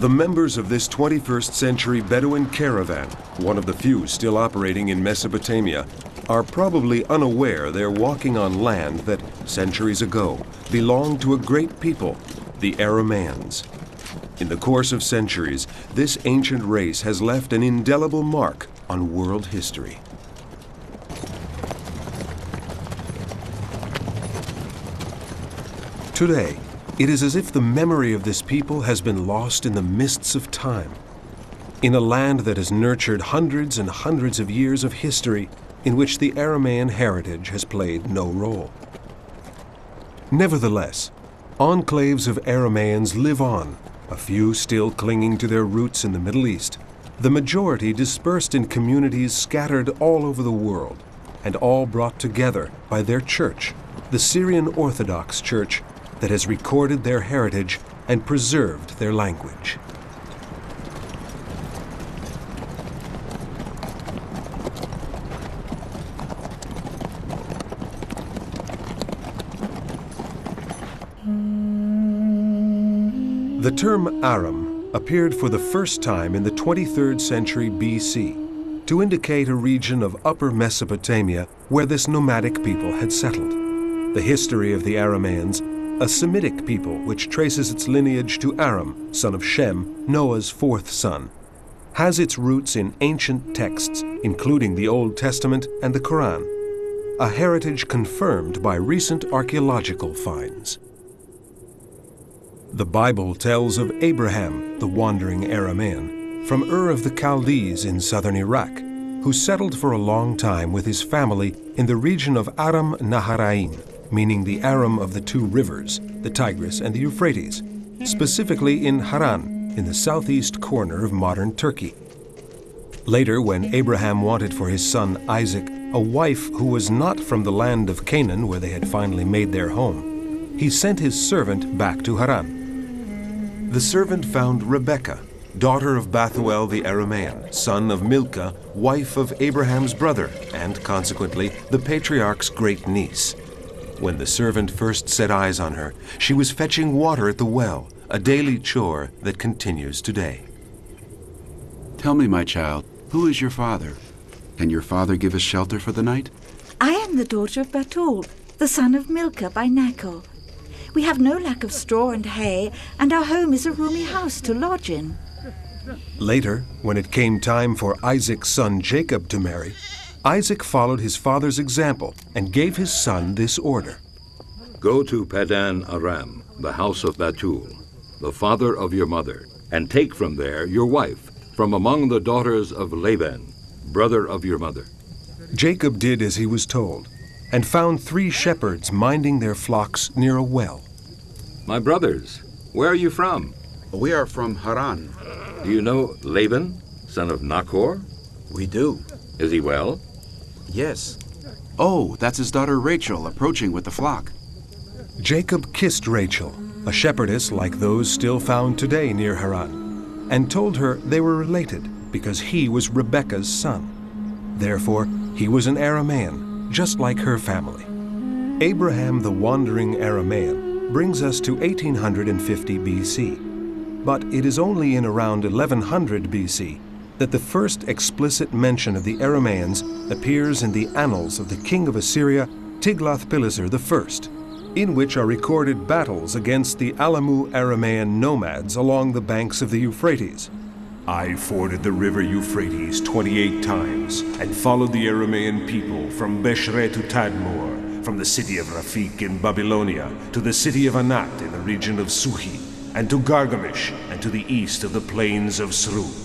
The members of this 21st century Bedouin caravan, one of the few still operating in Mesopotamia, are probably unaware they're walking on land that, centuries ago, belonged to a great people, the Arameans. In the course of centuries, this ancient race has left an indelible mark on world history. Today, it is as if the memory of this people has been lost in the mists of time. In a land that has nurtured hundreds and hundreds of years of history in which the Aramean heritage has played no role. Nevertheless, enclaves of Arameans live on, a few still clinging to their roots in the Middle East, the majority dispersed in communities scattered all over the world, and all brought together by their church, the Syrian Orthodox Church, that has recorded their heritage and preserved their language. The term Aram appeared for the first time in the 23rd century BC to indicate a region of Upper Mesopotamia where this nomadic people had settled. The history of the Arameans, a Semitic people which traces its lineage to Aram, son of Shem, Noah's fourth son, has its roots in ancient texts, including the Old Testament and the Quran, a heritage confirmed by recent archaeological finds. The Bible tells of Abraham, the wandering Aramean, from Ur of the Chaldees in southern Iraq, who settled for a long time with his family in the region of Aram Naharaim, meaning the Aram of the two rivers, the Tigris and the Euphrates, specifically in Haran, in the southeast corner of modern Turkey. Later, when Abraham wanted for his son Isaac a wife who was not from the land of Canaan where they had finally made their home, he sent his servant back to Haran. The servant found Rebekah, daughter of Bethuel the Aramean, son of Milcah, wife of Abraham's brother, and consequently the patriarch's great niece. When the servant first set eyes on her, she was fetching water at the well, a daily chore that continues today. Tell me, my child, who is your father? Can your father give us shelter for the night? I am the daughter of Bethuel, the son of Milcah by Nachor. We have no lack of straw and hay, and our home is a roomy house to lodge in. Later, when it came time for Isaac's son Jacob to marry, Isaac followed his father's example and gave his son this order. Go to Padan Aram, the house of Bethuel, the father of your mother, and take from there your wife, from among the daughters of Laban, brother of your mother. Jacob did as he was told, and found 3 shepherds minding their flocks near a well. My brothers, where are you from? We are from Haran. Do you know Laban, son of Nachor? We do. Is he well? Yes. Oh, that's his daughter Rachel approaching with the flock. Jacob kissed Rachel, a shepherdess like those still found today near Haran, and told her they were related because he was Rebekah's son. Therefore, he was an Aramean, just like her family. Abraham the wandering Aramean brings us to 1850 BC, but it is only in around 1100 BC that the first explicit mention of the Arameans appears in the annals of the king of Assyria, Tiglath-Pileser I, in which are recorded battles against the Alamu Aramean nomads along the banks of the Euphrates. I forded the river Euphrates 28 times and followed the Aramean people from Beshre to Tadmor, from the city of Rafik in Babylonia to the city of Anat in the region of Suhi, and to Gargamish and to the east of the plains of Srug.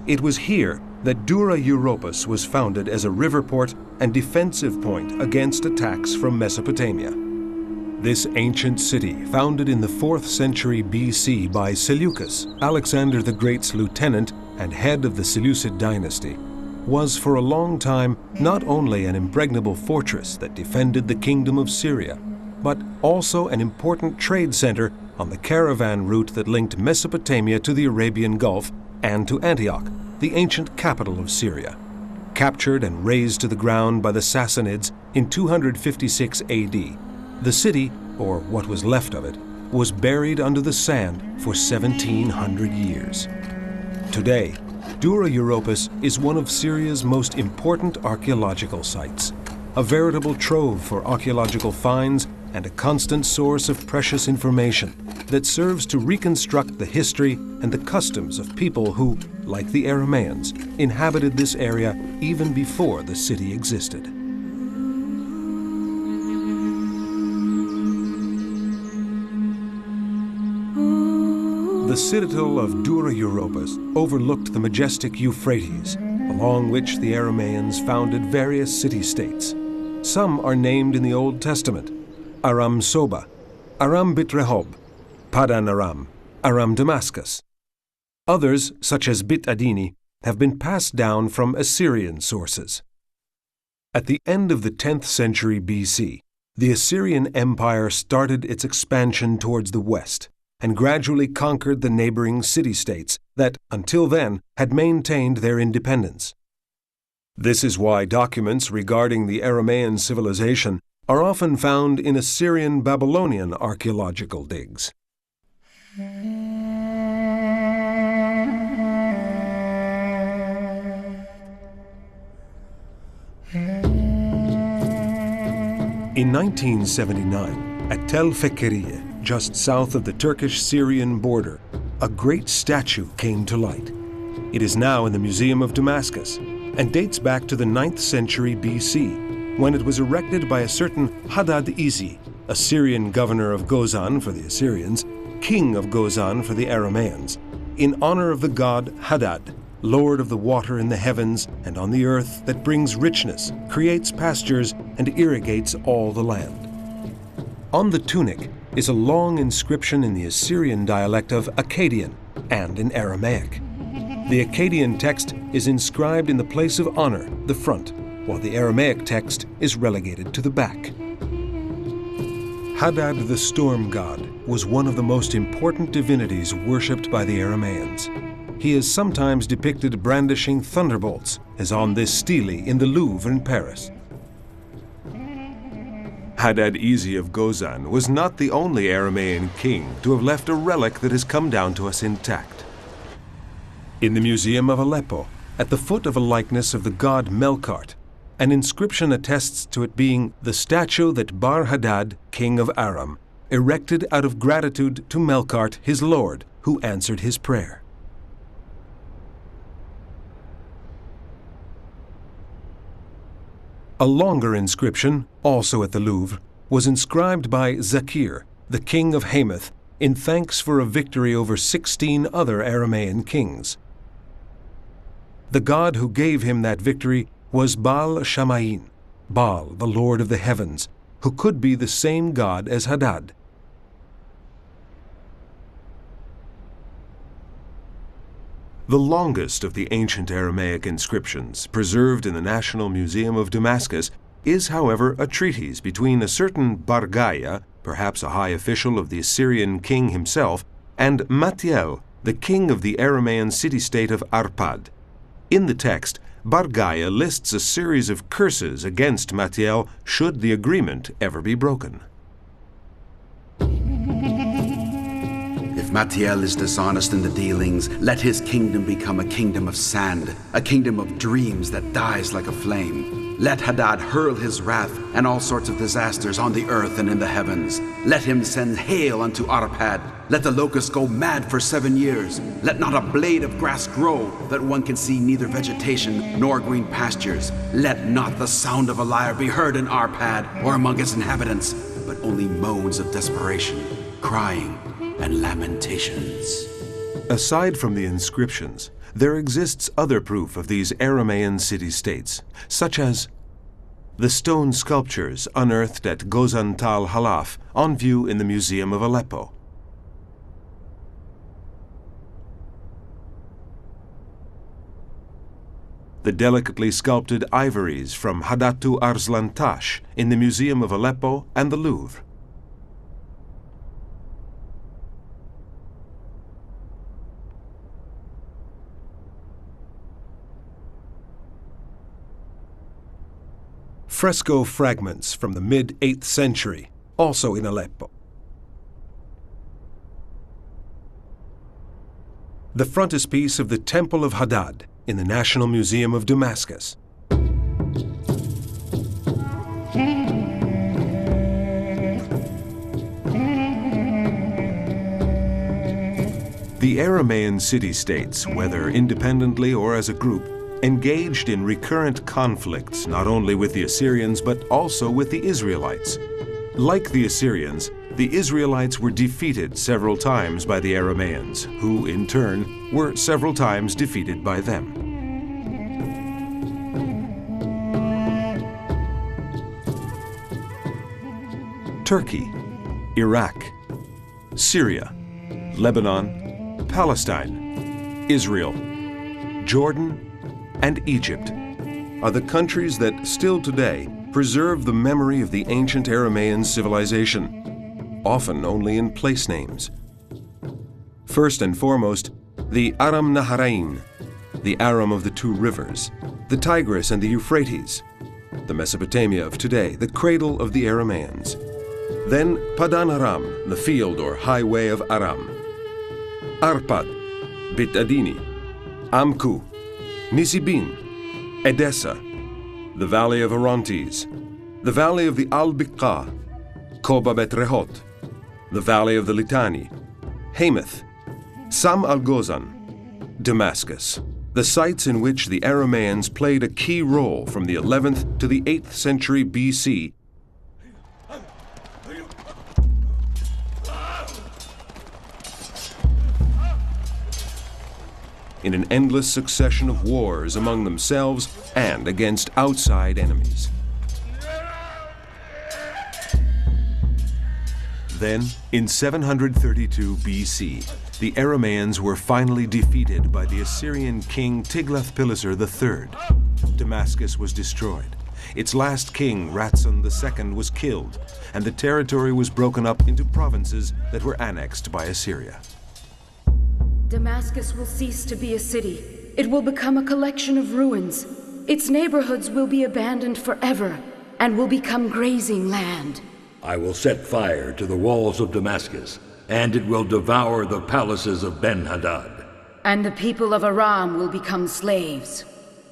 It was here that Dura Europos was founded as a river port and defensive point against attacks from Mesopotamia. This ancient city, founded in the 4th century BC by Seleucus, Alexander the Great's lieutenant and head of the Seleucid dynasty, was for a long time not only an impregnable fortress that defended the kingdom of Syria, but also an important trade center on the caravan route that linked Mesopotamia to the Arabian Gulf and to Antioch, the ancient capital of Syria. Captured and razed to the ground by the Sassanids in 256 AD, the city, or what was left of it, was buried under the sand for 1,700 years. Today, Dura Europos is one of Syria's most important archaeological sites, a veritable trove for archaeological finds and a constant source of precious information that serves to reconstruct the history and the customs of people who, like the Arameans, inhabited this area even before the city existed. The citadel of Dura Europos overlooked the majestic Euphrates, along which the Arameans founded various city-states. Some are named in the Old Testament: Aram Soba, Aram Bit Rehob, Padan Aram, Aram Damascus. Others, such as Bit Adini, have been passed down from Assyrian sources. At the end of the 10th century BC, the Assyrian Empire started its expansion towards the west and gradually conquered the neighboring city-states that, until then, had maintained their independence. This is why documents regarding the Aramean civilization are often found in Assyrian-Babylonian archaeological digs. In 1979, at Tel Fekeriye, just south of the Turkish-Syrian border, a great statue came to light. It is now in the Museum of Damascus and dates back to the 9th century BC, when it was erected by a certain Hadad Izi, a Syrian governor of Gozan for the Assyrians, king of Gozan for the Arameans, in honor of the god Hadad, lord of the water in the heavens and on the earth that brings richness, creates pastures, and irrigates all the land. On the tunic is a long inscription in the Assyrian dialect of Akkadian and in Aramaic. The Akkadian text is inscribed in the place of honor, the front, while the Aramaic text is relegated to the back. Hadad the storm god was one of the most important divinities worshipped by the Arameans. He is sometimes depicted brandishing thunderbolts, as on this stele in the Louvre in Paris. Hadad Izi of Gozan was not the only Aramean king to have left a relic that has come down to us intact. In the Museum of Aleppo, at the foot of a likeness of the god Melkart, an inscription attests to it being the statue that Bar-Hadad, king of Aram, erected out of gratitude to Melkart, his lord, who answered his prayer. A longer inscription, also at the Louvre, was inscribed by Zakir, the king of Hamath, in thanks for a victory over 16 other Aramean kings. The god who gave him that victory was Baal Shamayin, Baal, the lord of the heavens, who could be the same god as Hadad. The longest of the ancient Aramaic inscriptions preserved in the National Museum of Damascus is, however, a treatise between a certain Bargaya, perhaps a high official of the Assyrian king himself, and Matiel, the king of the Aramean city-state of Arpad. In the text, Bargaya lists a series of curses against Matiel should the agreement ever be broken. If Matiel is dishonest in the dealings, let his kingdom become a kingdom of sand, a kingdom of dreams that dies like a flame. Let Hadad hurl his wrath and all sorts of disasters on the earth and in the heavens. Let him send hail unto Arpad. Let the locusts go mad for 7 years. Let not a blade of grass grow, that one can see neither vegetation nor green pastures. Let not the sound of a lyre be heard in Arpad or among its inhabitants, but only moans of desperation, crying, and lamentations. Aside from the inscriptions, there exists other proof of these Aramean city-states, such as the stone sculptures unearthed at Gozan Tal Halaf on view in the Museum of Aleppo. The delicately sculpted ivories from Hadatu Arslan Tash in the Museum of Aleppo and the Louvre. Fresco fragments from the mid-8th century, also in Aleppo. the frontispiece of the Temple of Hadad in the National Museum of Damascus. The Aramean city-states, whether independently or as a group, engaged in recurrent conflicts not only with the Assyrians but also with the Israelites. Like the Assyrians, the Israelites were defeated several times by the Arameans, who, in turn, were several times defeated by them. Turkey, Iraq, Syria, Lebanon, Palestine, Israel, Jordan, and Egypt are the countries that still today preserve the memory of the ancient Aramean civilization, often only in place names. First and foremost, the Aram Naharain, the Aram of the two rivers, the Tigris and the Euphrates, the Mesopotamia of today, the cradle of the Arameans. Then Padan Aram, the field or highway of Aram. Arpad, Bit Adini, Amku, Nisibin, Edessa, the valley of Orontes, the valley of the Al-Biqa, Koba Bet Rehot, the valley of the Litani, Hamath, Sam al-Gozan, Damascus, the sites in which the Arameans played a key role from the 11th to the 8th century BC in an endless succession of wars among themselves and against outside enemies. Then, in 732 BC, the Arameans were finally defeated by the Assyrian king Tiglath-Pileser III. Damascus was destroyed. Its last king, Ratson II, was killed, and the territory was broken up into provinces that were annexed by Assyria. Damascus will cease to be a city. It will become a collection of ruins. Its neighborhoods will be abandoned forever and will become grazing land. I will set fire to the walls of Damascus, and it will devour the palaces of Ben-Hadad. And the people of Aram will become slaves.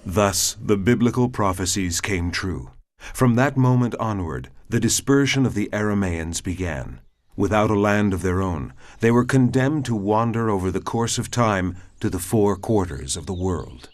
Thus, the biblical prophecies came true. From that moment onward, the dispersion of the Arameans began. Without a land of their own, they were condemned to wander over the course of time to the four quarters of the world.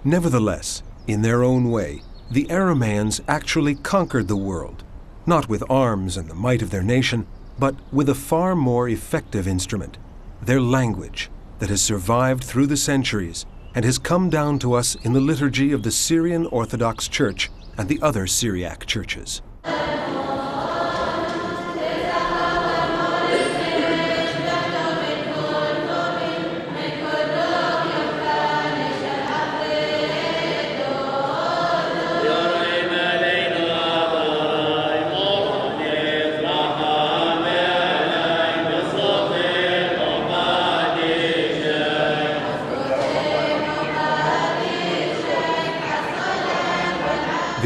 Nevertheless, in their own way, the Arameans actually conquered the world, not with arms and the might of their nation, but with a far more effective instrument, their language, that has survived through the centuries and has come down to us in the liturgy of the Syrian Orthodox Church and the other Syriac churches.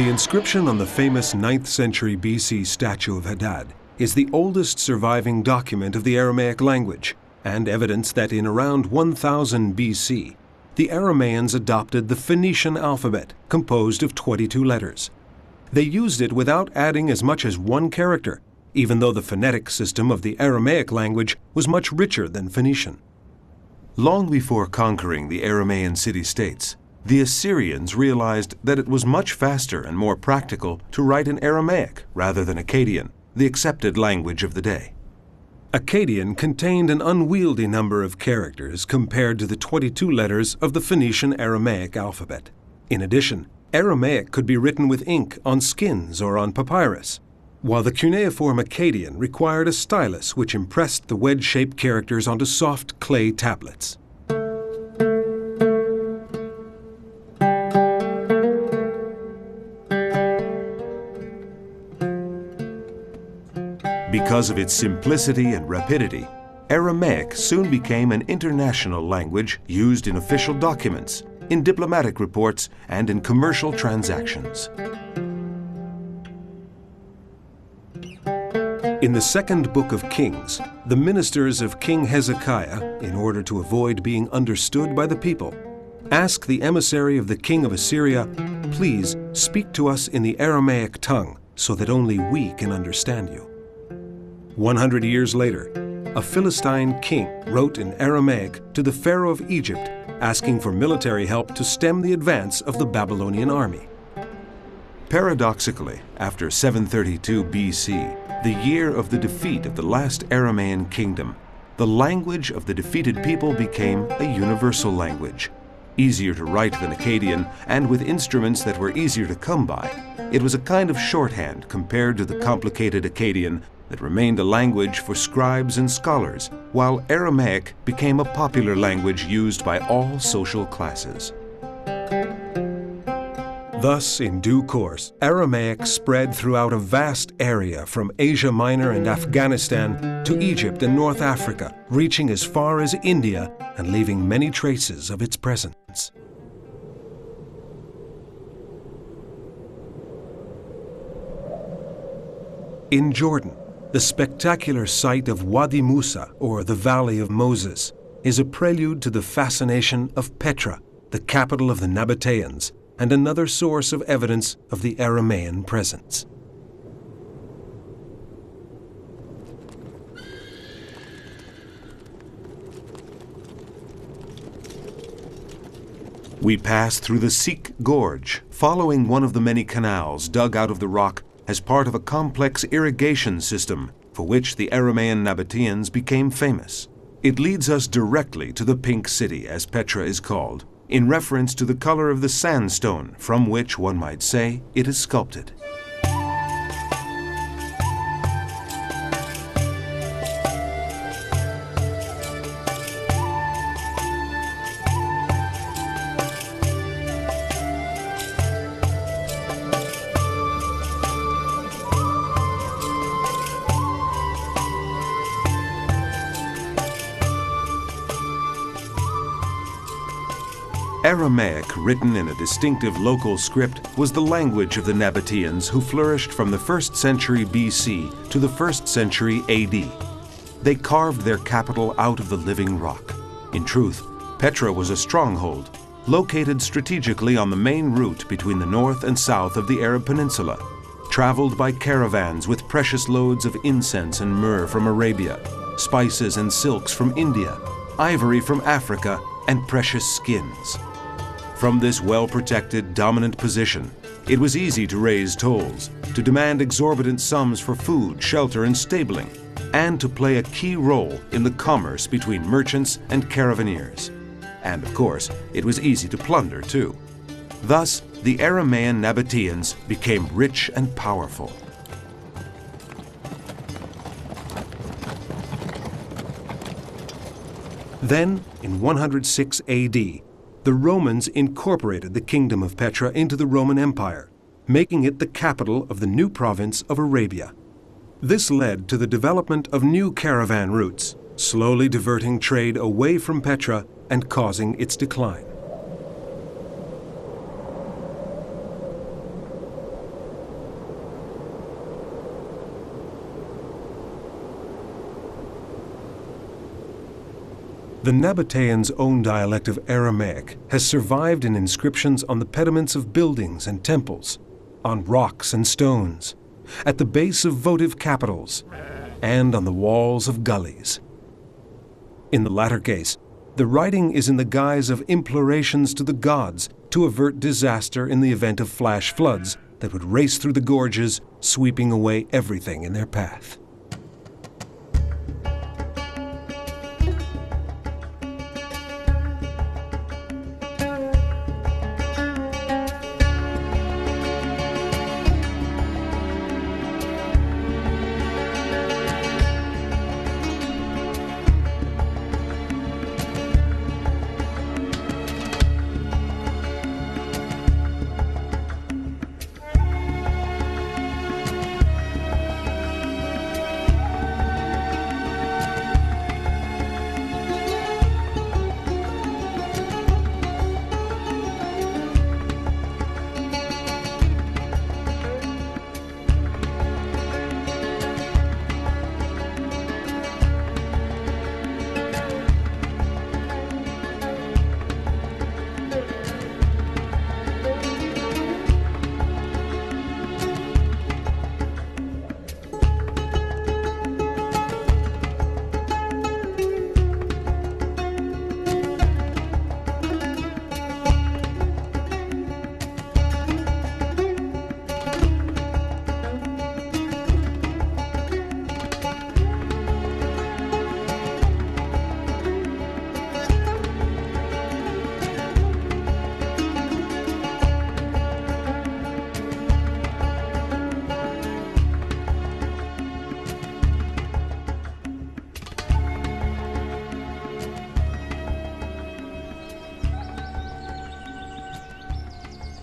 The inscription on the famous 9th century BC statue of Hadad is the oldest surviving document of the Aramaic language, and evidence that in around 1000 BC, the Arameans adopted the Phoenician alphabet, composed of 22 letters. They used it without adding as much as one character, even though the phonetic system of the Aramaic language was much richer than Phoenician. Long before conquering the Aramean city-states, the Assyrians realized that it was much faster and more practical to write in Aramaic rather than Akkadian, the accepted language of the day. Akkadian contained an unwieldy number of characters compared to the 22 letters of the Phoenician Aramaic alphabet. In addition, Aramaic could be written with ink on skins or on papyrus, while the cuneiform Akkadian required a stylus which impressed the wedge-shaped characters onto soft clay tablets. Because of its simplicity and rapidity, Aramaic soon became an international language used in official documents, in diplomatic reports, and in commercial transactions. In the second book of Kings, the ministers of King Hezekiah, in order to avoid being understood by the people, ask the emissary of the king of Assyria, "Please speak to us in the Aramaic tongue, so that only we can understand you." 100 years later, a Philistine king wrote in Aramaic to the Pharaoh of Egypt, asking for military help to stem the advance of the Babylonian army. Paradoxically, after 732 BC, the year of the defeat of the last Aramean kingdom, the language of the defeated people became a universal language. Easier to write than Akkadian, and with instruments that were easier to come by, it was a kind of shorthand compared to the complicated Akkadian that remained a language for scribes and scholars, while Aramaic became a popular language used by all social classes. Thus, in due course, Aramaic spread throughout a vast area from Asia Minor and Afghanistan to Egypt and North Africa, reaching as far as India and leaving many traces of its presence. In Jordan, the spectacular site of Wadi Musa, or the Valley of Moses, is a prelude to the fascination of Petra, the capital of the Nabateans, and another source of evidence of the Aramean presence. We pass through the Sikh Gorge, following one of the many canals dug out of the rock as part of a complex irrigation system for which the Aramean Nabateans became famous. It leads us directly to the Pink City, as Petra is called, in reference to the color of the sandstone from which, one might say, it is sculpted. Aramaic, written in a distinctive local script, was the language of the Nabateans who flourished from the 1st century BC to the 1st century AD. They carved their capital out of the living rock. In truth, Petra was a stronghold, located strategically on the main route between the north and south of the Arab Peninsula, traveled by caravans with precious loads of incense and myrrh from Arabia, spices and silks from India, ivory from Africa, and precious skins. From this well-protected, dominant position, it was easy to raise tolls, to demand exorbitant sums for food, shelter, and stabling, and to play a key role in the commerce between merchants and caravaneers. And of course, it was easy to plunder too. Thus, the Aramean Nabateans became rich and powerful. Then, in 106 AD, the Romans incorporated the kingdom of Petra into the Roman Empire, making it the capital of the new province of Arabia. This led to the development of new caravan routes, slowly diverting trade away from Petra and causing its decline. The Nabateans' own dialect of Aramaic has survived in inscriptions on the pediments of buildings and temples, on rocks and stones, at the base of votive capitals, and on the walls of gullies. In the latter case, the writing is in the guise of implorations to the gods to avert disaster in the event of flash floods that would race through the gorges, sweeping away everything in their path.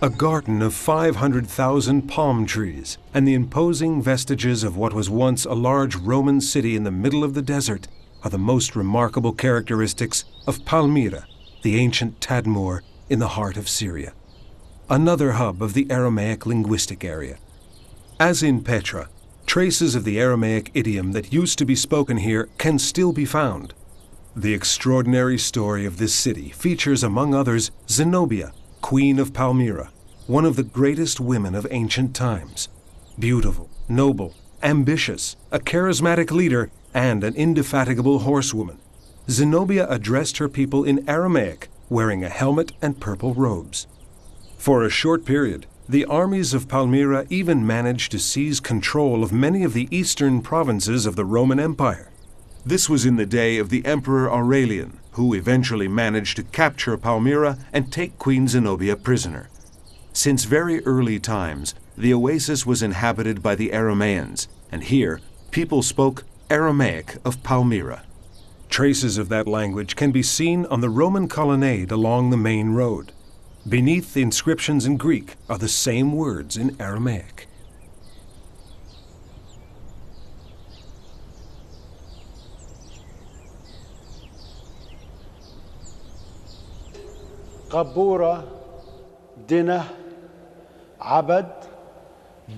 A garden of 500,000 palm trees and the imposing vestiges of what was once a large Roman city in the middle of the desert are the most remarkable characteristics of Palmyra, the ancient Tadmor in the heart of Syria, another hub of the Aramaic linguistic area. As in Petra, traces of the Aramaic idiom that used to be spoken here can still be found. The extraordinary story of this city features, among others, Zenobia, Queen of Palmyra, one of the greatest women of ancient times. Beautiful, noble, ambitious, a charismatic leader, and an indefatigable horsewoman, Zenobia addressed her people in Aramaic, wearing a helmet and purple robes. For a short period, the armies of Palmyra even managed to seize control of many of the eastern provinces of the Roman Empire. This was in the day of the Emperor Aurelian, who eventually managed to capture Palmyra and take Queen Zenobia prisoner. Since very early times, the oasis was inhabited by the Arameans, and here people spoke Aramaic of Palmyra. Traces of that language can be seen on the Roman colonnade along the main road. Beneath the inscriptions in Greek are the same words in Aramaic. قبورة دنه عبد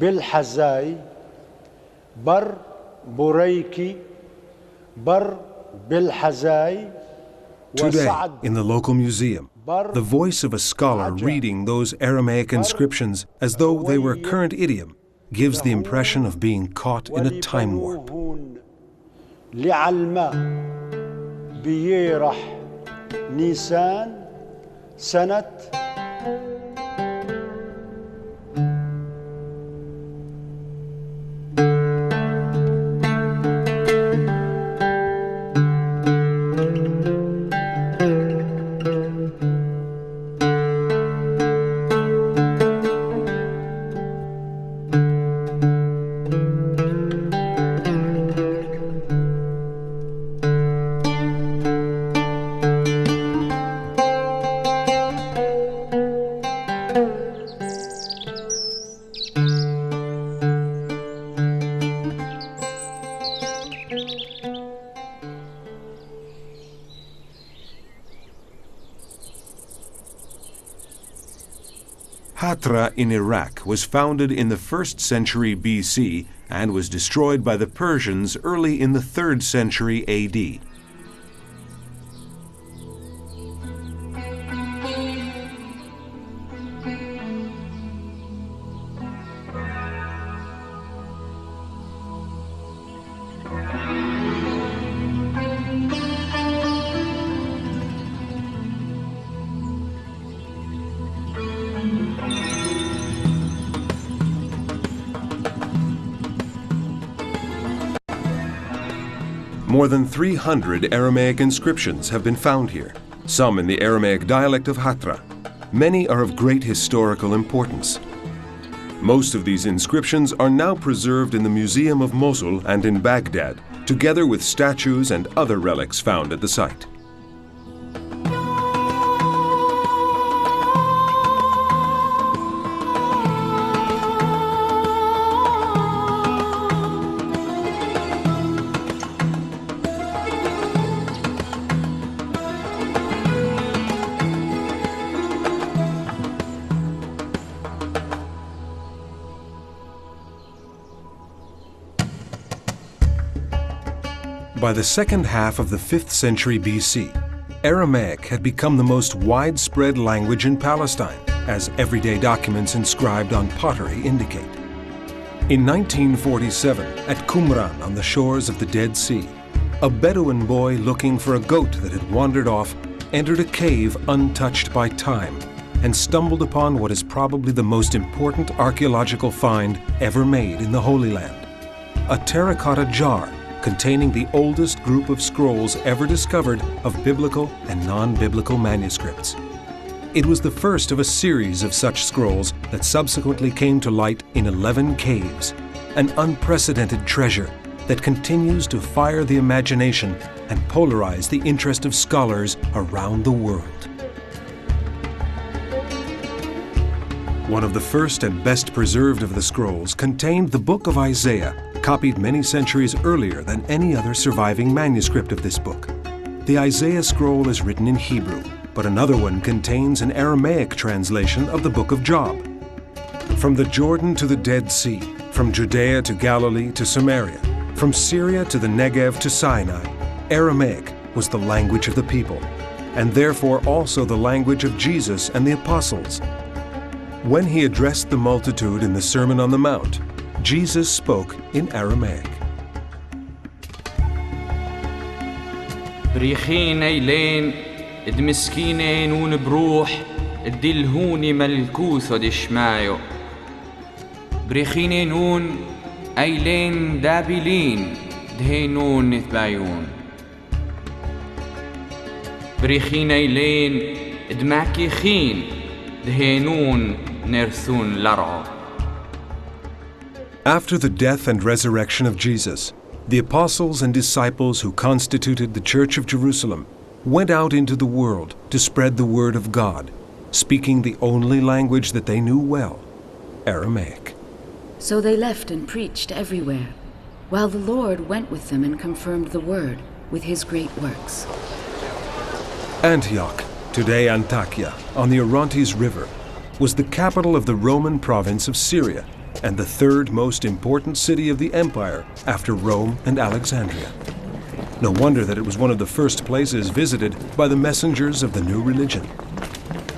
بالحزاي بر بريكي بر بالحزاي. Today, in the local museum, the voice of a scholar reading those Aramaic inscriptions as though they were current idiom gives the impression of being caught in a time warp. لعلماء بيرح نيسان سنة Hatra in Iraq was founded in the 1st century BC and was destroyed by the Persians early in the 3rd century AD. More than 300 Aramaic inscriptions have been found here, some in the Aramaic dialect of Hatra. Many are of great historical importance. Most of these inscriptions are now preserved in the Museum of Mosul and in Baghdad, together with statues and other relics found at the site. By the second half of the 5th century BC, Aramaic had become the most widespread language in Palestine, as everyday documents inscribed on pottery indicate. In 1947, at Qumran on the shores of the Dead Sea, a Bedouin boy looking for a goat that had wandered off entered a cave untouched by time and stumbled upon what is probably the most important archaeological find ever made in the Holy Land: a terracotta jar containing the oldest group of scrolls ever discovered of biblical and non-biblical manuscripts. It was the first of a series of such scrolls that subsequently came to light in 11 caves, an unprecedented treasure that continues to fire the imagination and polarize the interest of scholars around the world. One of the first and best preserved of the scrolls contained the book of Isaiah, copied many centuries earlier than any other surviving manuscript of this book. The Isaiah scroll is written in Hebrew, but another one contains an Aramaic translation of the book of Job. From the Jordan to the Dead Sea, from Judea to Galilee to Samaria, from Syria to the Negev to Sinai, Aramaic was the language of the people, and therefore also the language of Jesus and the apostles. When he addressed the multitude in the Sermon on the Mount, Jesus spoke in Aramaic. بريخين ايلين ادمسكيني نون بروح ادلهوني ملكوث دشمايو بريخيني نون ايلين دابلين دهينون نثبايون بريخين ايلين ادماكي خين دهينون نرثون لرعو. After the death and resurrection of Jesus, the apostles and disciples who constituted the Church of Jerusalem went out into the world to spread the word of God, speaking the only language that they knew well, Aramaic. So they left and preached everywhere, while the Lord went with them and confirmed the word with his great works. Antioch, today Antakya, on the Orontes River, was the capital of the Roman province of Syria and the third most important city of the empire after Rome and Alexandria. No wonder that it was one of the first places visited by the messengers of the new religion.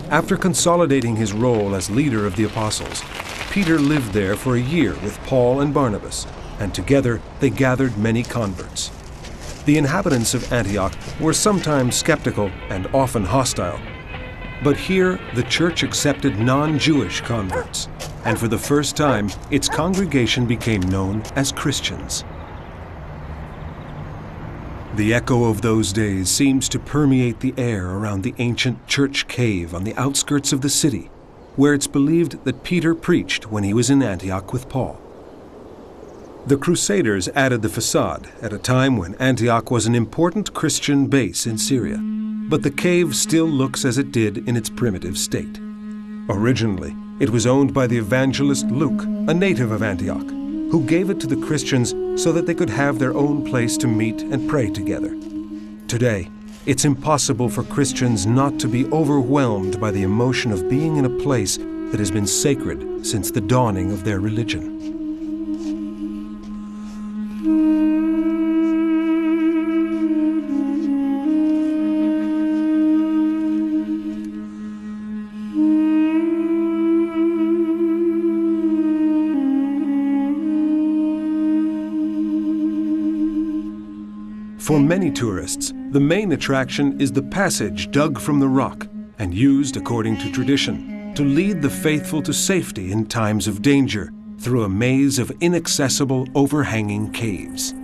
After consolidating his role as leader of the apostles, Peter lived there for a year with Paul and Barnabas, and together they gathered many converts. The inhabitants of Antioch were sometimes skeptical and often hostile, but here the church accepted non-Jewish converts, and for the first time its congregation became known as Christians. The echo of those days seems to permeate the air around the ancient church cave on the outskirts of the city, where it's believed that Peter preached when he was in Antioch with Paul. The Crusaders added the facade at a time when Antioch was an important Christian base in Syria, but the cave still looks as it did in its primitive state. Originally, it was owned by the evangelist Luke, a native of Antioch, who gave it to the Christians so that they could have their own place to meet and pray together. Today, it's impossible for Christians not to be overwhelmed by the emotion of being in a place that has been sacred since the dawning of their religion. For many tourists, the main attraction is the passage dug from the rock and used, according to tradition, to lead the faithful to safety in times of danger through a maze of inaccessible, overhanging caves.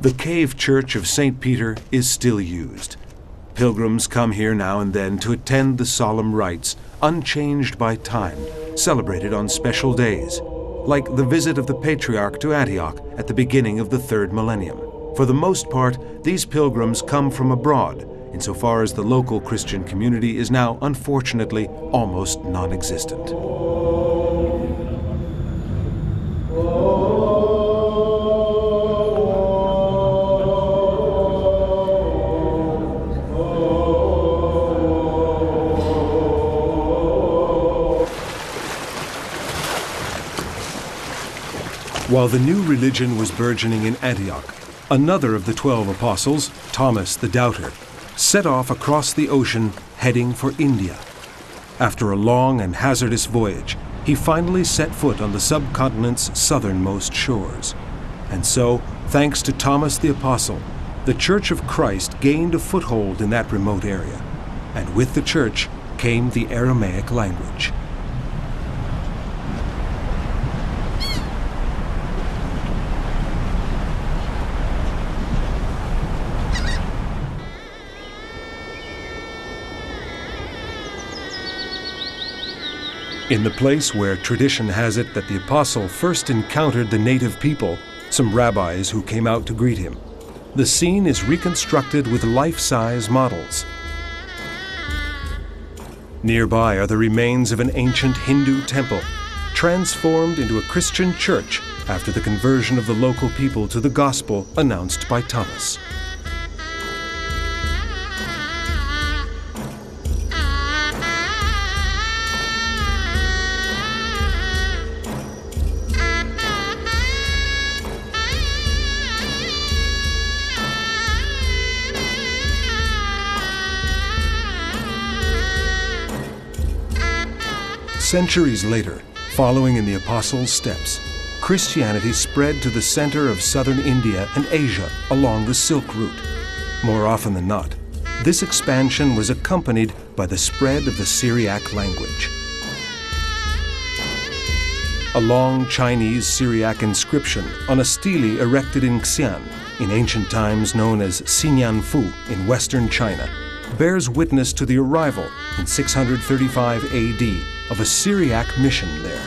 The cave church of St. Peter is still used. Pilgrims come here now and then to attend the solemn rites, unchanged by time, celebrated on special days, like the visit of the Patriarch to Antioch at the beginning of the 3rd millennium. For the most part, these pilgrims come from abroad, insofar as the local Christian community is now, unfortunately, almost non-existent. While the new religion was burgeoning in Antioch, another of the 12 apostles, Thomas the Doubter, set off across the ocean heading for India. After a long and hazardous voyage, he finally set foot on the subcontinent's southernmost shores. And so, thanks to Thomas the Apostle, the Church of Christ gained a foothold in that remote area, and with the church came the Aramaic language. In the place where tradition has it that the apostle first encountered the native people, some rabbis who came out to greet him, the scene is reconstructed with life-size models. Nearby are the remains of an ancient Hindu temple, transformed into a Christian church after the conversion of the local people to the gospel announced by Thomas. Centuries later, following in the Apostles' steps, Christianity spread to the center of southern India and Asia along the Silk Route. More often than not, this expansion was accompanied by the spread of the Syriac language. A long Chinese Syriac inscription on a stele erected in Xi'an, in ancient times known as Xinyanfu in western China, bears witness to the arrival in 635 AD of a Syriac mission there.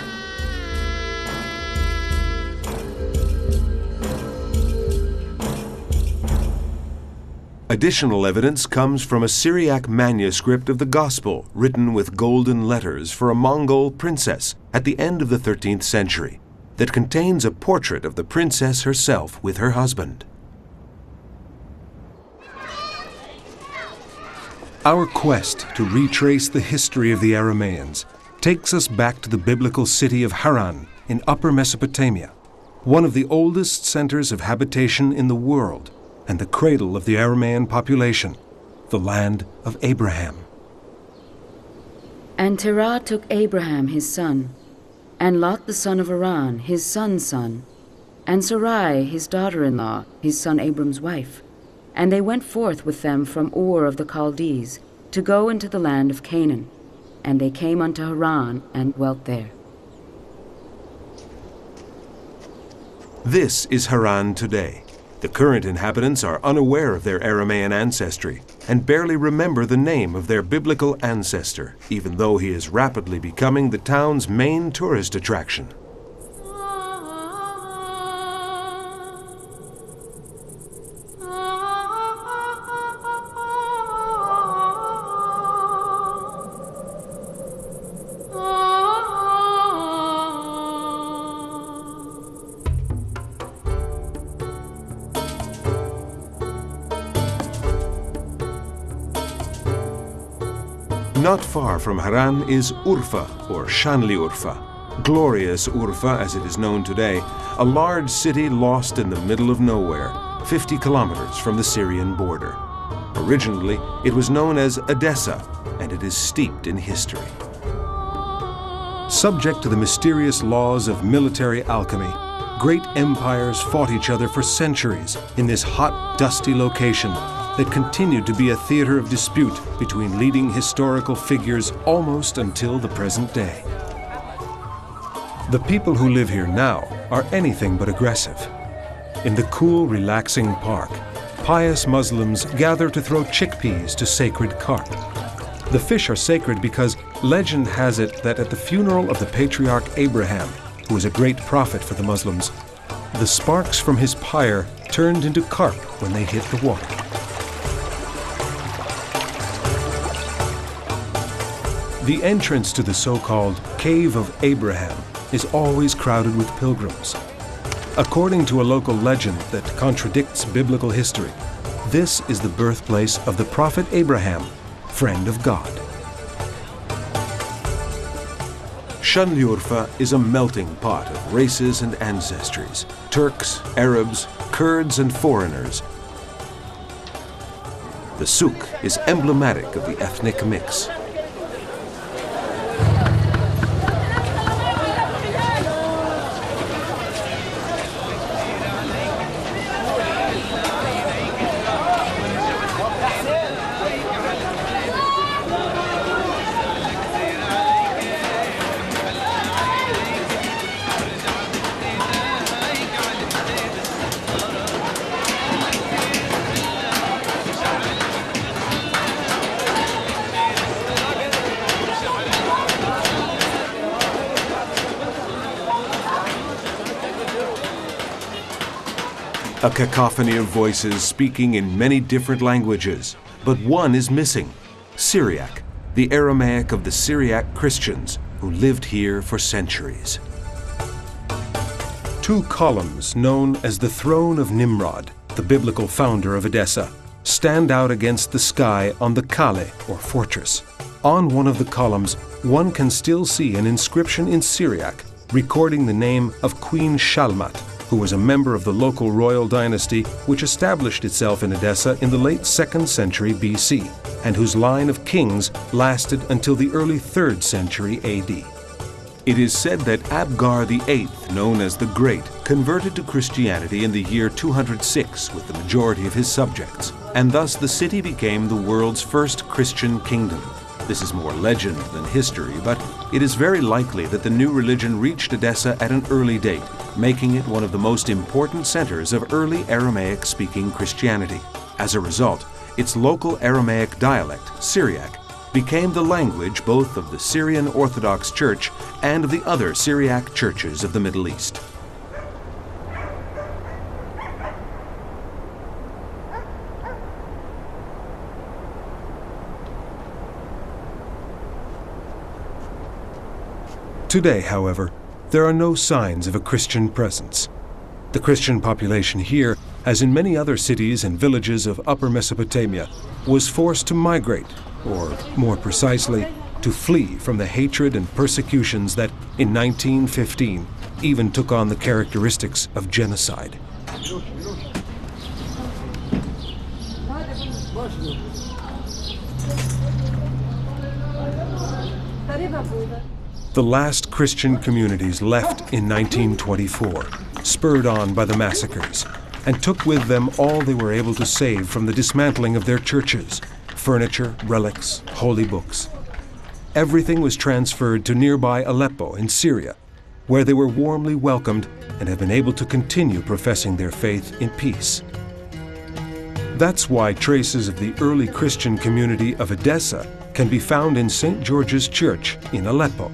Additional evidence comes from a Syriac manuscript of the Gospel written with golden letters for a Mongol princess at the end of the 13th century that contains a portrait of the princess herself with her husband. Our quest to retrace the history of the Arameans takes us back to the biblical city of Haran in Upper Mesopotamia, one of the oldest centers of habitation in the world and the cradle of the Aramean population, the land of Abraham. And Terah took Abraham his son, and Lot the son of Haran his son's son, and Sarai his daughter-in-law, his son Abram's wife. And they went forth with them from Ur of the Chaldees to go into the land of Canaan. And they came unto Haran and dwelt there. This is Haran today. The current inhabitants are unaware of their Aramean ancestry and barely remember the name of their biblical ancestor, even though he is rapidly becoming the town's main tourist attraction. Not far from Haran is Urfa, or Shanli Urfa, glorious Urfa as it is known today, a large city lost in the middle of nowhere, 50 kilometers from the Syrian border. Originally, it was known as Edessa, and it is steeped in history. Subject to the mysterious laws of military alchemy, great empires fought each other for centuries in this hot, dusty location that continued to be a theater of dispute between leading historical figures almost until the present day. The people who live here now are anything but aggressive. In the cool, relaxing park, pious Muslims gather to throw chickpeas to sacred carp. The fish are sacred because legend has it that at the funeral of the patriarch Abraham, who was a great prophet for the Muslims, the sparks from his pyre turned into carp when they hit the water. The entrance to the so-called Cave of Abraham is always crowded with pilgrims. According to a local legend that contradicts biblical history, this is the birthplace of the prophet Abraham, friend of God. Shanli Urfa is a melting pot of races and ancestries, Turks, Arabs, Kurds, and foreigners. The souk is emblematic of the ethnic mix. A cacophony of voices speaking in many different languages, but one is missing: Syriac, the Aramaic of the Syriac Christians who lived here for centuries. Two columns known as the Throne of Nimrod, the biblical founder of Edessa, stand out against the sky on the Kale, or fortress. On one of the columns, one can still see an inscription in Syriac recording the name of Queen Shalmat, who was a member of the local royal dynasty which established itself in Edessa in the late 2nd century BC, and whose line of kings lasted until the early 3rd century AD. It is said that Abgar VIII, known as the Great, converted to Christianity in the year 206 with the majority of his subjects, and thus the city became the world's first Christian kingdom. This is more legend than history, but it is very likely that the new religion reached Edessa at an early date, making it one of the most important centers of early Aramaic-speaking Christianity. As a result, its local Aramaic dialect, Syriac, became the language both of the Syrian Orthodox Church and of the other Syriac churches of the Middle East. Today, however, there are no signs of a Christian presence. The Christian population here, as in many other cities and villages of Upper Mesopotamia, was forced to migrate, or more precisely, to flee from the hatred and persecutions that, in 1915, even took on the characteristics of genocide. The last Christian communities left in 1924, spurred on by the massacres, and took with them all they were able to save from the dismantling of their churches: furniture, relics, holy books. Everything was transferred to nearby Aleppo in Syria, where they were warmly welcomed and have been able to continue professing their faith in peace. That's why traces of the early Christian community of Edessa can be found in St. George's Church in Aleppo.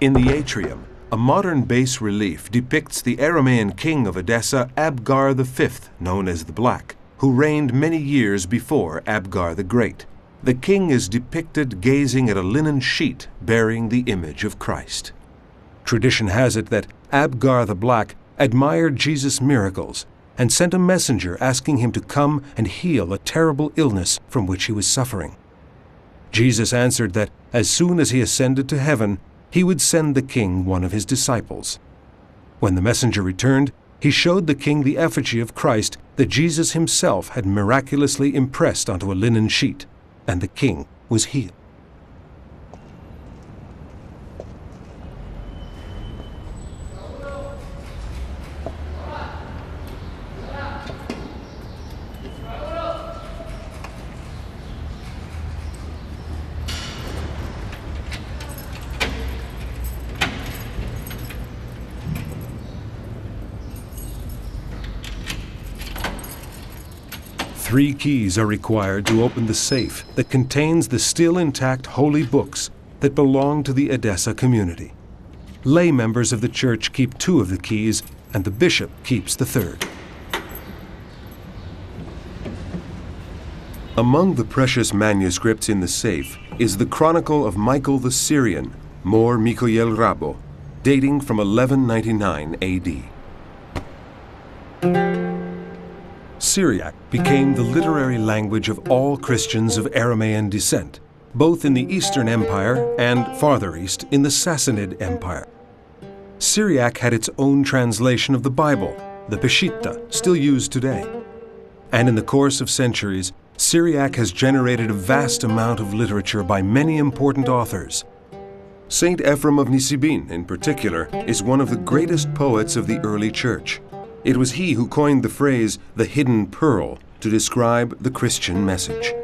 In the atrium, a modern bas-relief depicts the Aramean king of Edessa, Abgar V, known as the Black, who reigned many years before Abgar the Great. The king is depicted gazing at a linen sheet bearing the image of Christ. Tradition has it that Abgar the Black admired Jesus' miracles and sent a messenger asking him to come and heal a terrible illness from which he was suffering. Jesus answered that as soon as he ascended to heaven, he would send the king one of his disciples. When the messenger returned, he showed the king the effigy of Christ that Jesus himself had miraculously impressed onto a linen sheet, and the king was healed. 3 keys are required to open the safe that contains the still intact holy books that belong to the Edessa community. Lay members of the church keep 2 of the keys, and the bishop keeps the 3rd. Among the precious manuscripts in the safe is the Chronicle of Michael the Syrian, Mor Mikoyel Rabo, dating from 1199 AD. Syriac became the literary language of all Christians of Aramean descent, both in the Eastern Empire and, farther east, in the Sassanid Empire. Syriac had its own translation of the Bible, the Peshitta, still used today. And in the course of centuries, Syriac has generated a vast amount of literature by many important authors. Saint Ephrem of Nisibin, in particular, is one of the greatest poets of the early church. It was he who coined the phrase, the hidden pearl, to describe the Christian message.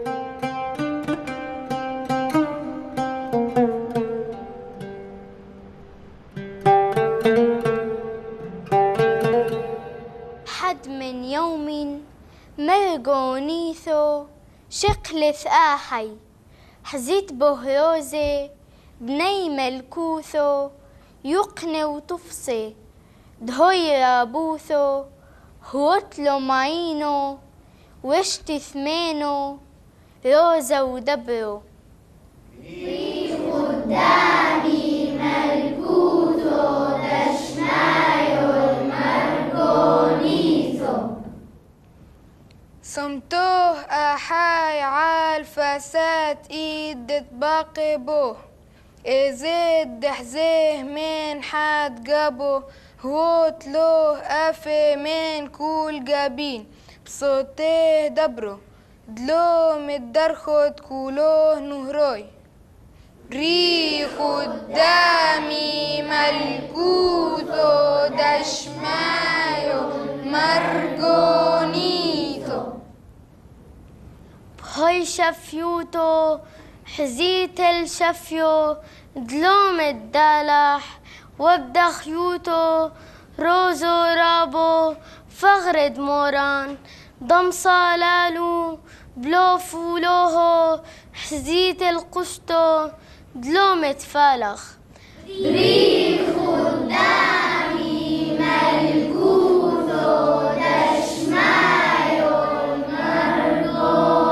حد من يوم مرقونيثو شقلث آحي حزيت بهروزي بني ملكوثو يقني وطفصي دهوي رابوثو هوتلو معينو وشتي ثمينو روزا ودبرو في قدامي ملكوثو دشنايو المرقونيثو صمتوه أحاي عال فساد إيد تباقي بوه إزيد دحزيه من حد قبو هوت لوه أفي من كل جابين بصوته دبرو دلو متدرخد كولوه نهروي ري قدامي ملكوتو دشمايو مرقونيتو بخي شفيوتو حزيت الشفيو دلوم الدلح وابدا خيوتو روزو رابو فغرد موران ضم صالالو بلو فولوهو حزيت القشتو دلوم تفالخ ريخ قدامي ملكوثو دشمايو مرقونيتو.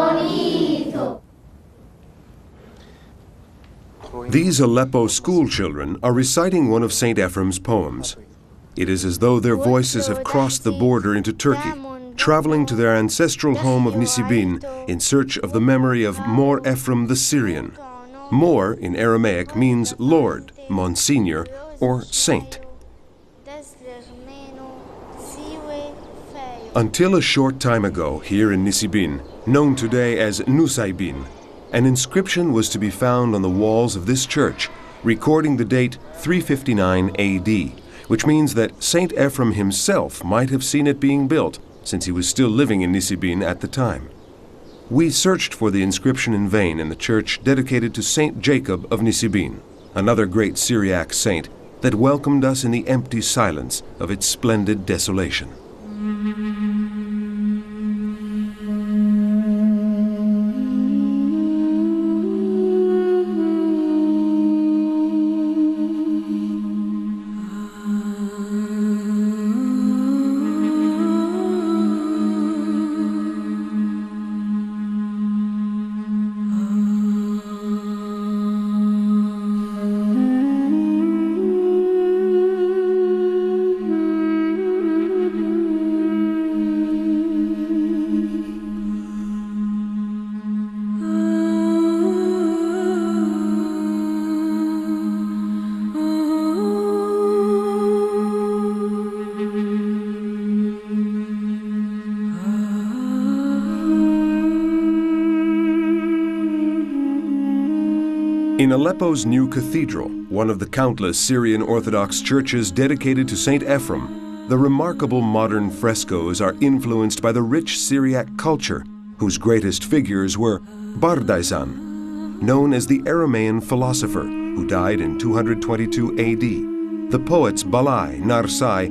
These Aleppo school children are reciting one of St. Ephrem's poems. It is as though their voices have crossed the border into Turkey, traveling to their ancestral home of Nisibin in search of the memory of Mor Ephrem the Syrian. Mor in Aramaic means Lord, Monsignor, or Saint. Until a short time ago, here in Nisibin, known today as Nusaybin, an inscription was to be found on the walls of this church, recording the date 359 AD, which means that Saint Ephrem himself might have seen it being built, since he was still living in Nisibin at the time. We searched for the inscription in vain in the church dedicated to Saint Jacob of Nisibin, another great Syriac saint that welcomed us in the empty silence of its splendid desolation. In Aleppo's new cathedral, one of the countless Syrian Orthodox churches dedicated to St. Ephrem, the remarkable modern frescoes are influenced by the rich Syriac culture, whose greatest figures were Bardaisan, known as the Aramean philosopher who died in 222 AD, the poets Balai, Narsai,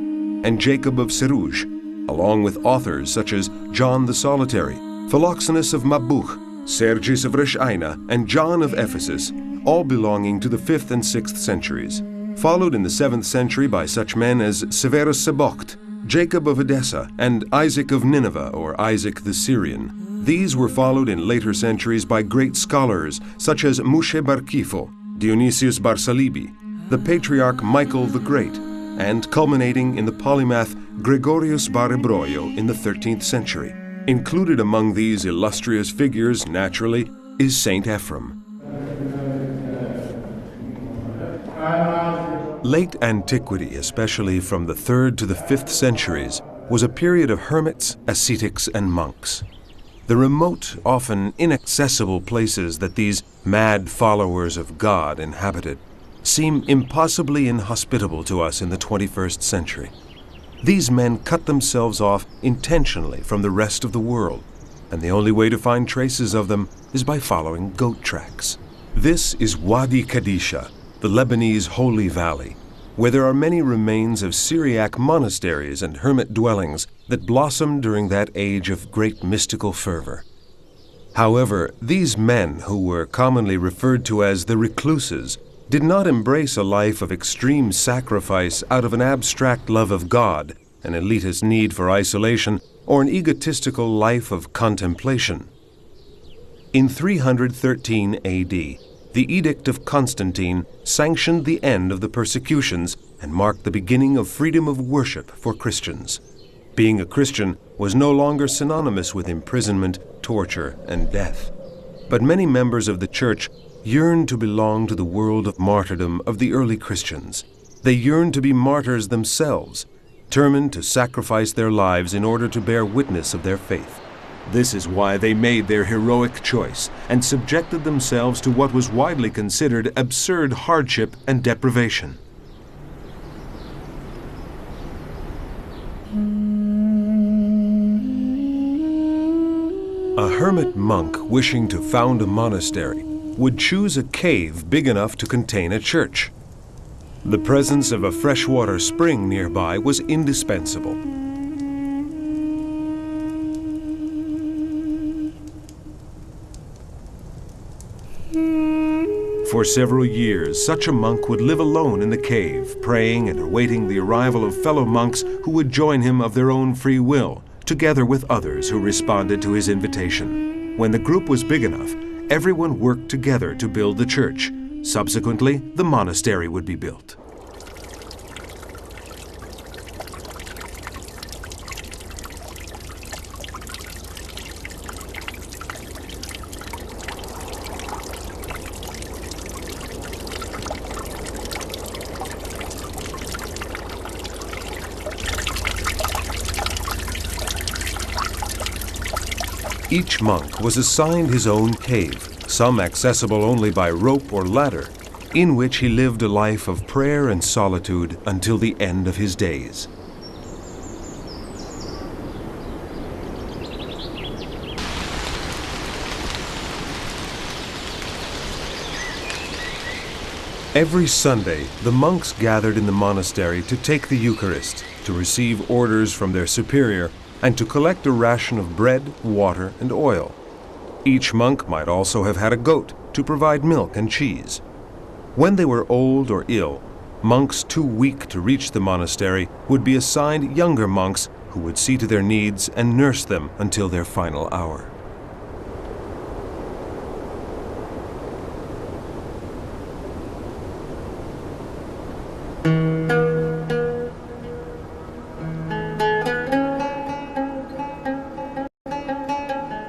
and Jacob of Seruj, along with authors such as John the Solitary, Philoxenus of Mabuch, Sergius of Reshaina, and John of Ephesus, all belonging to the 5th and 6th centuries. Followed in the 7th century by such men as Severus Sabocht, Jacob of Edessa, and Isaac of Nineveh, or Isaac the Syrian. These were followed in later centuries by great scholars such as Mushe bar Kifo, Dionysius bar Salibi, the patriarch Michael the Great, and culminating in the polymath Gregorius bar Ebroio in the 13th century. Included among these illustrious figures, naturally, is Saint Ephrem. Late antiquity, especially from the 3rd to the 5th centuries, was a period of hermits, ascetics, and monks. The remote, often inaccessible places that these mad followers of God inhabited seem impossibly inhospitable to us in the 21st century. These men cut themselves off intentionally from the rest of the world, and the only way to find traces of them is by following goat tracks. This is Wadi Kadisha, the Lebanese Holy Valley, where there are many remains of Syriac monasteries and hermit dwellings that blossomed during that age of great mystical fervor. However, these men, who were commonly referred to as the recluses, did not embrace a life of extreme sacrifice out of an abstract love of God, an elitist need for isolation, or an egotistical life of contemplation. In 313 AD, the Edict of Constantine sanctioned the end of the persecutions and marked the beginning of freedom of worship for Christians. Being a Christian was no longer synonymous with imprisonment, torture, and death. But many members of the Church yearned to belong to the world of martyrdom of the early Christians. They yearned to be martyrs themselves, determined to sacrifice their lives in order to bear witness of their faith. This is why they made their heroic choice and subjected themselves to what was widely considered absurd hardship and deprivation. A hermit monk wishing to found a monastery would choose a cave big enough to contain a church. The presence of a freshwater spring nearby was indispensable. For several years, such a monk would live alone in the cave, praying and awaiting the arrival of fellow monks who would join him of their own free will, together with others who responded to his invitation. When the group was big enough, everyone worked together to build the church. Subsequently, the monastery would be built. Each monk was assigned his own cave, some accessible only by rope or ladder, in which he lived a life of prayer and solitude until the end of his days. Every Sunday, the monks gathered in the monastery to take the Eucharist, to receive orders from their superior, and to collect a ration of bread, water, and oil. Each monk might also have had a goat to provide milk and cheese. When they were old or ill, monks too weak to reach the monastery would be assigned younger monks who would see to their needs and nurse them until their final hour.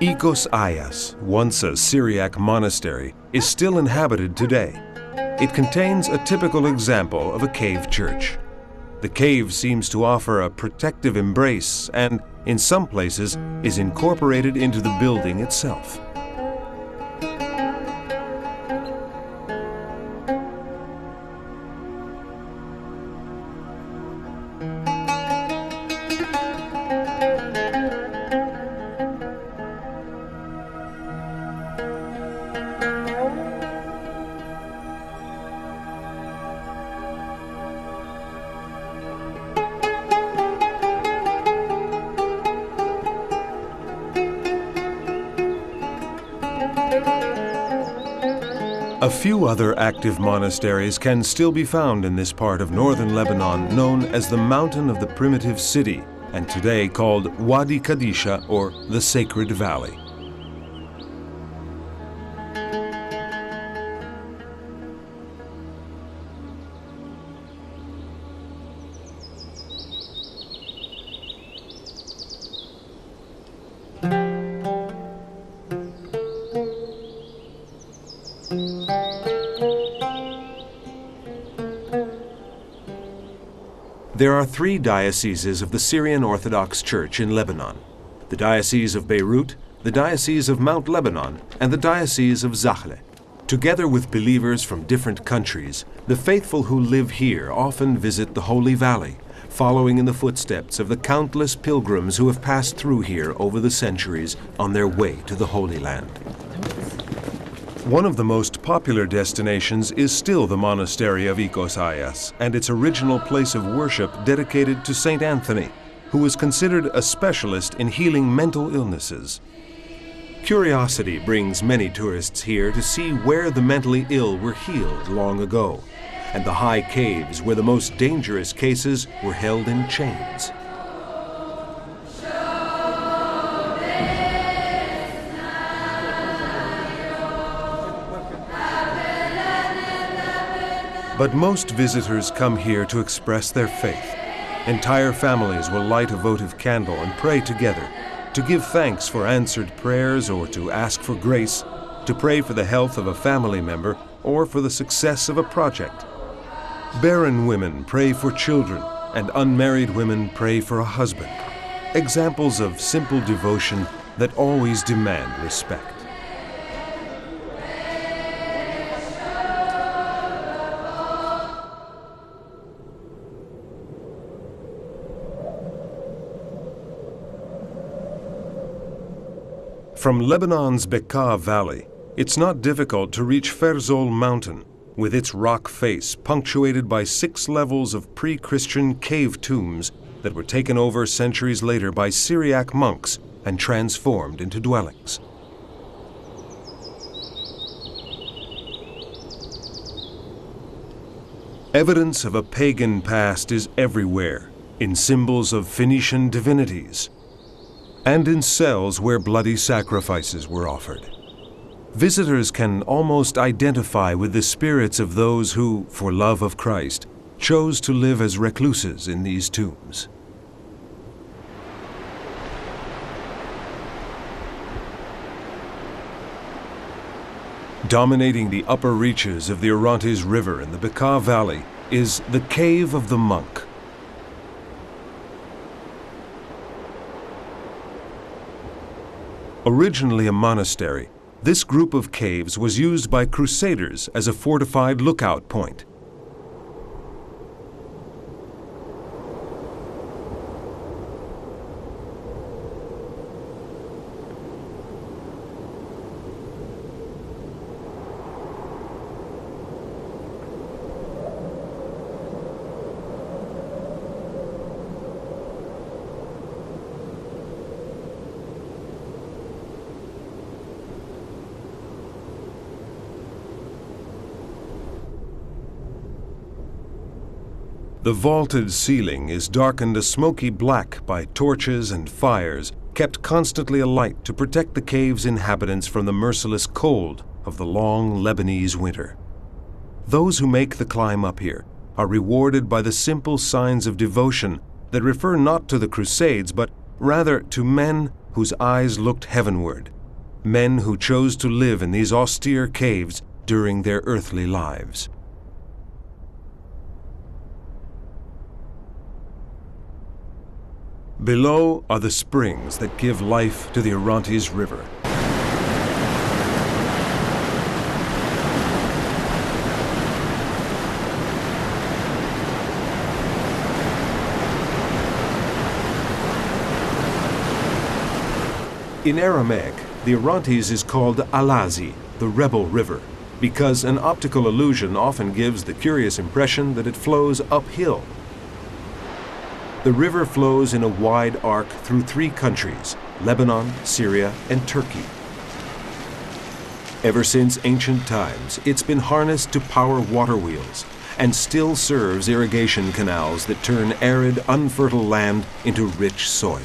Ikos Ayas, once a Syriac monastery, is still inhabited today. It contains a typical example of a cave church. The cave seems to offer a protective embrace and, in some places, is incorporated into the building itself. A few other active monasteries can still be found in this part of northern Lebanon, known as the Mountain of the Primitive City, and today called Wadi Kadisha, or the Sacred Valley. There are three dioceses of the Syrian Orthodox Church in Lebanon: the Diocese of Beirut, the Diocese of Mount Lebanon, and the Diocese of Zakhle. Together with believers from different countries, the faithful who live here often visit the Holy Valley, following in the footsteps of the countless pilgrims who have passed through here over the centuries on their way to the Holy Land. One of the most popular destinations is still the monastery of Ikos Ayas and its original place of worship dedicated to Saint Anthony, who was considered a specialist in healing mental illnesses. Curiosity brings many tourists here to see where the mentally ill were healed long ago, and the high caves where the most dangerous cases were held in chains. But most visitors come here to express their faith. Entire families will light a votive candle and pray together, to give thanks for answered prayers or to ask for grace, to pray for the health of a family member or for the success of a project. Barren women pray for children, and unmarried women pray for a husband. Examples of simple devotion that always demand respect. From Lebanon's Bekaa Valley, it's not difficult to reach Ferzol Mountain, with its rock face punctuated by 6 levels of pre-Christian cave tombs that were taken over centuries later by Syriac monks and transformed into dwellings. Evidence of a pagan past is everywhere, in symbols of Phoenician divinities, and in cells where bloody sacrifices were offered. Visitors can almost identify with the spirits of those who, for love of Christ, chose to live as recluses in these tombs. Dominating the upper reaches of the Orontes River in the Bekaa Valley is the Cave of the Monk. Originally a monastery, this group of caves was used by crusaders as a fortified lookout point. The vaulted ceiling is darkened a smoky black by torches and fires kept constantly alight to protect the cave's inhabitants from the merciless cold of the long Lebanese winter. Those who make the climb up here are rewarded by the simple signs of devotion that refer not to the Crusades, but rather to men whose eyes looked heavenward, men who chose to live in these austere caves during their earthly lives. Below are the springs that give life to the Orontes River. In Aramaic, the Orontes is called Alazi, the Rebel River, because an optical illusion often gives the curious impression that it flows uphill. The river flows in a wide arc through 3 countries, Lebanon, Syria, and Turkey. Ever since ancient times, it's been harnessed to power water wheels and still serves irrigation canals that turn arid, unfertile land into rich soil.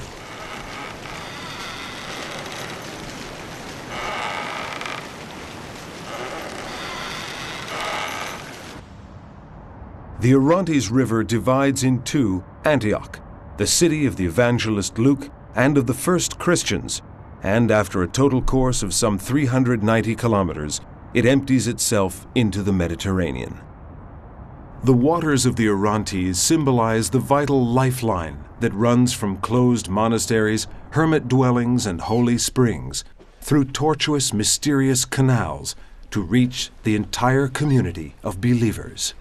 The Orontes River divides in two Antioch, the city of the evangelist Luke and of the first Christians, and after a total course of some 390 kilometers, it empties itself into the Mediterranean. The waters of the Orontes symbolize the vital lifeline that runs from closed monasteries, hermit dwellings, and holy springs through tortuous, mysterious canals to reach the entire community of believers.